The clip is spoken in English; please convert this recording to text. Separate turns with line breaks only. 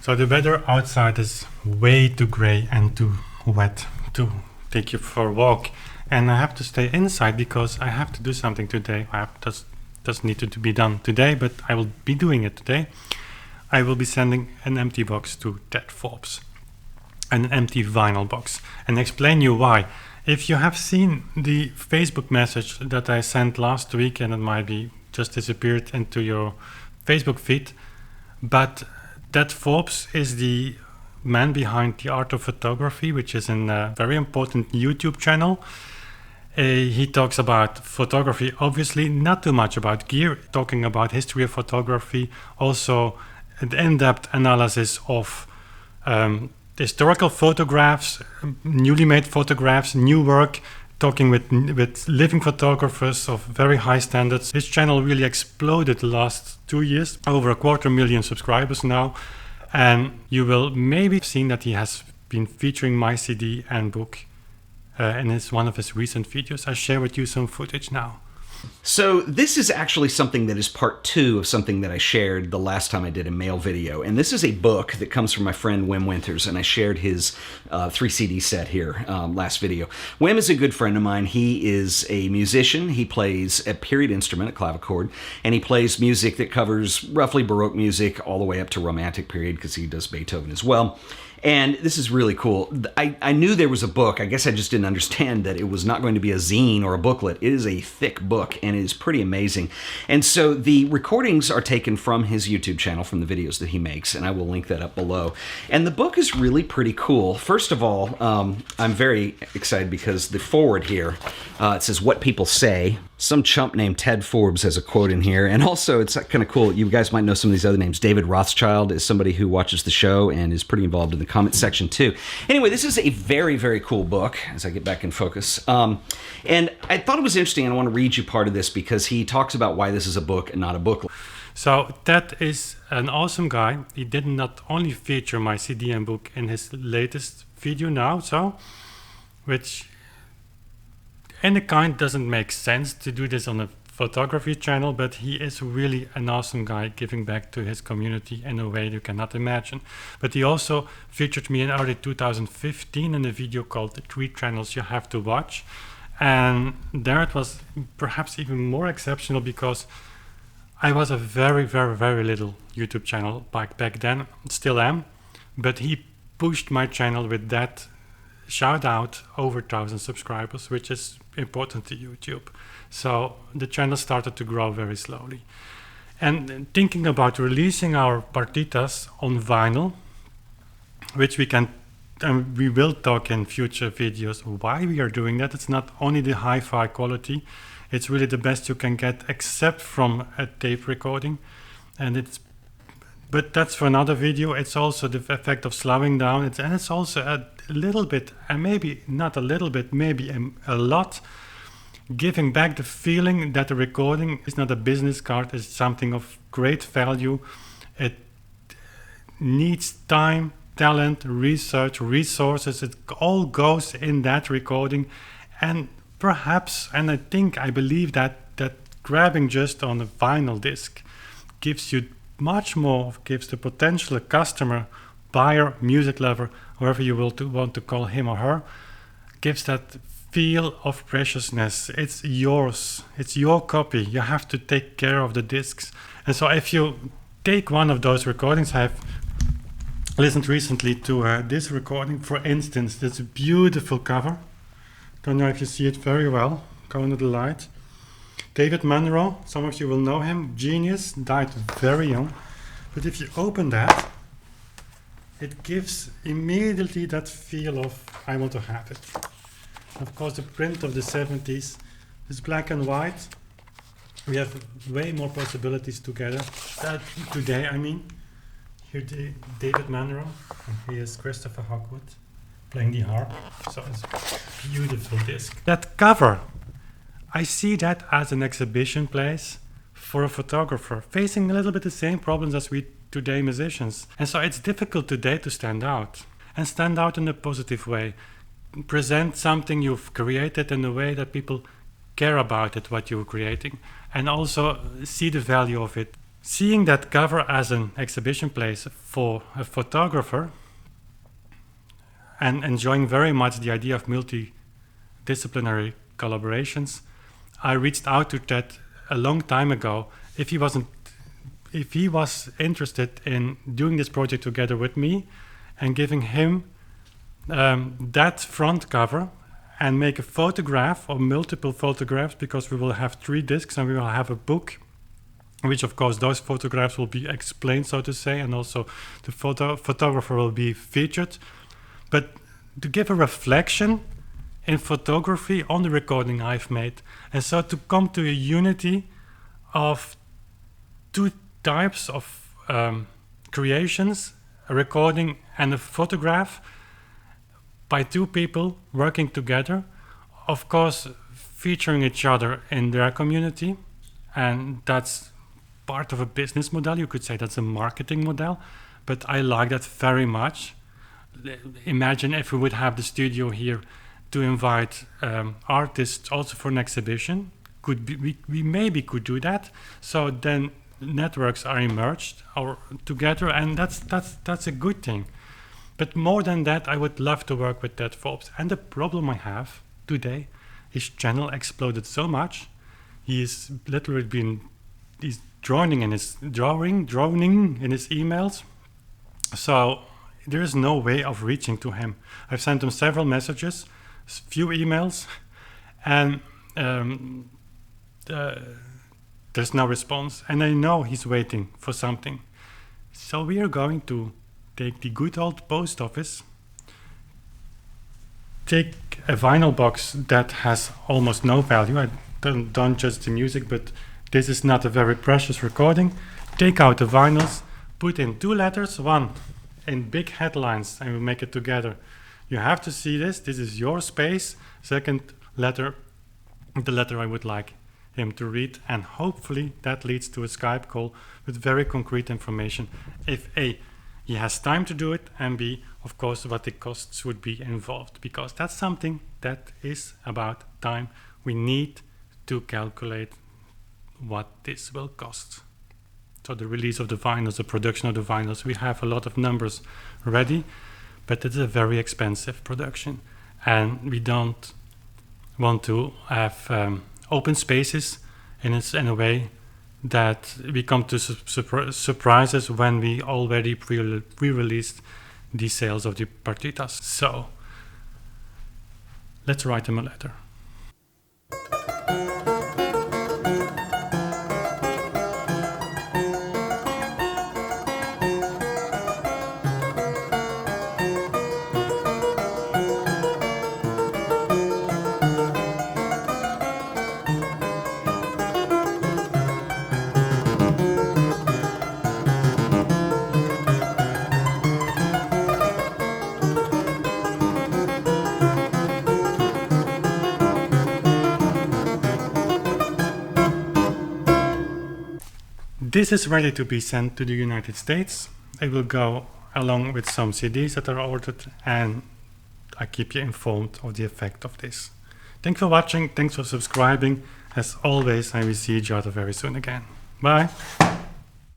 So the weather outside is way too gray and too wet to take you for a walk. And I have to stay inside because I have to do something today. Doesn't need to be done today, but I will be doing it today. I will be sending an empty box to Ted Forbes, an empty vinyl box, and explain you why. If you have seen the Facebook message that I sent last week, and it might be just disappeared into your Facebook feed, but Ted Forbes is the man behind The Art of Photography, which is a very important YouTube channel. He talks about photography, obviously, not too much about gear, talking about history of photography, also an in-depth analysis of historical photographs, newly made photographs, new work, talking with living photographers of very high standards. His channel really exploded the last 2 years, over 250,000 subscribers now. And you will maybe have seen that he has been featuring my CD and book in one of his recent videos. I share with you some footage now.
So this is actually something that is part 2 of something that I shared the last time I did a mail video. And this is a book that comes from my friend Wim Winters, and I shared his 3 CD set here last video. Wim is a good friend of mine. He is a musician. He plays a period instrument, a clavichord, and he plays music that covers roughly Baroque music all the way up to Romantic period, because he does Beethoven as well. And this is really cool. I knew there was a book. I guess I just didn't understand that it was not going to be a zine or a booklet. It is a thick book, and it is pretty amazing. And so the recordings are taken from his YouTube channel, from the videos that he makes, and I will link that up below. And the book is really pretty cool. First of all, I'm very excited because the foreword here, it says, "What People Say." Some chump named Ted Forbes has a quote in here. And also, it's kind of cool. You guys might know some of these other names. David Rothschild is somebody who watches the show and is pretty involved in the comment section too. Anyway, this is a very, very cool book, as I get back in focus. And I thought it was interesting, and I want to read you part of this because he talks about why this is a book and not a booklet.
So Ted is an awesome guy. He did not only feature my CD and book in his latest video now, which in a kind doesn't make sense to do this on a photography channel, but he is really an awesome guy, giving back to his community in a way you cannot imagine. But he also featured me in early 2015 in a video called "The 3 Channels You Have to Watch." And there it was perhaps even more exceptional because I was a very, very, very little YouTube channel back then, still am, but he pushed my channel with that shout out over 1,000 subscribers, which is important to YouTube. So the channel started to grow very slowly. And thinking about releasing our partitas on vinyl, which we will talk in future videos why we are doing that. It's not only the hi-fi quality, it's really the best you can get except from a tape recording. But that's for another video. It's also the effect of slowing down. It's also a little bit, and maybe not a little bit, maybe a lot, giving back the feeling that the recording is not a business card, it's something of great value. It needs time, talent, research, resources. It all goes in that recording. And perhaps, and I believe that grabbing just on a vinyl disc gives you much more, gives the potential customer, buyer, music lover, whoever you want to call him or her, gives that feel of preciousness. It's yours. It's your copy. You have to take care of the discs. And so if you take one of those recordings, I've listened recently to this recording, for instance. This beautiful cover. Don't know if you see it very well. Go under the light. David Monroe, some of you will know him, genius, died very young. But if you open that, it gives immediately that feel of, I want to have it. Of course, the print of the 70s is black and white. We have way more possibilities together. Today, I mean. Here, David Monroe, and here's Christopher Hogwood playing the harp. So it's a beautiful disc. That cover, I see that as an exhibition place for a photographer, facing a little bit the same problems as we today musicians. And so it's difficult today to stand out, and stand out in a positive way. Present something you've created in a way that people care about it, what you're creating, and also see the value of it. Seeing that cover as an exhibition place for a photographer and enjoying very much the idea of multidisciplinary collaborations, I reached out to Ted a long time ago if he was interested in doing this project together with me and giving him that front cover and make a photograph or multiple photographs, because we will have 3 discs and we will have a book, which of course those photographs will be explained, so to say, and also the photographer will be featured. But to give a reflection in photography on the recording I've made, and so to come to a unity of 2 types of creations, a recording and a photograph, by 2 people working together, of course featuring each other in their community. And that's part of a business model, you could say that's a marketing model, but I like that very much. Imagine if we would have the studio here to invite artists also for an exhibition. We maybe could do that, so then networks are emerged or together, and that's a good thing. But more than that, I would love to work with Ted Forbes. And the problem I have today, his channel exploded so much. He's literally he's drowning in his emails. So there is no way of reaching to him. I've sent him several messages, few emails, and there's no response. And I know he's waiting for something. So we are going to take the good old post office, take a vinyl box that has almost no value. I don't judge the music, but this is not a very precious recording. Take out the vinyls, put in 2 letters, one in big headlines, and we make it together. You have to see this. This is your space. Second letter, the letter I would like him to read, and hopefully that leads to a Skype call with very concrete information. If A, he has time to do it, and B, of course, what the costs would be involved, because that's something that is about time. We need to calculate what this will cost. So the release of the vinyls, the production of the vinyls, we have a lot of numbers ready, but it's a very expensive production, and we don't want to have open spaces in a way that we come to surprises when we already pre-released the sales of the partitas. So let's write him a letter. This is ready to be sent to the United States. It will go along with some CDs that are ordered, and I keep you informed of the effect of this. Thanks for watching, thanks for subscribing. As always, I will see each other very soon again. Bye.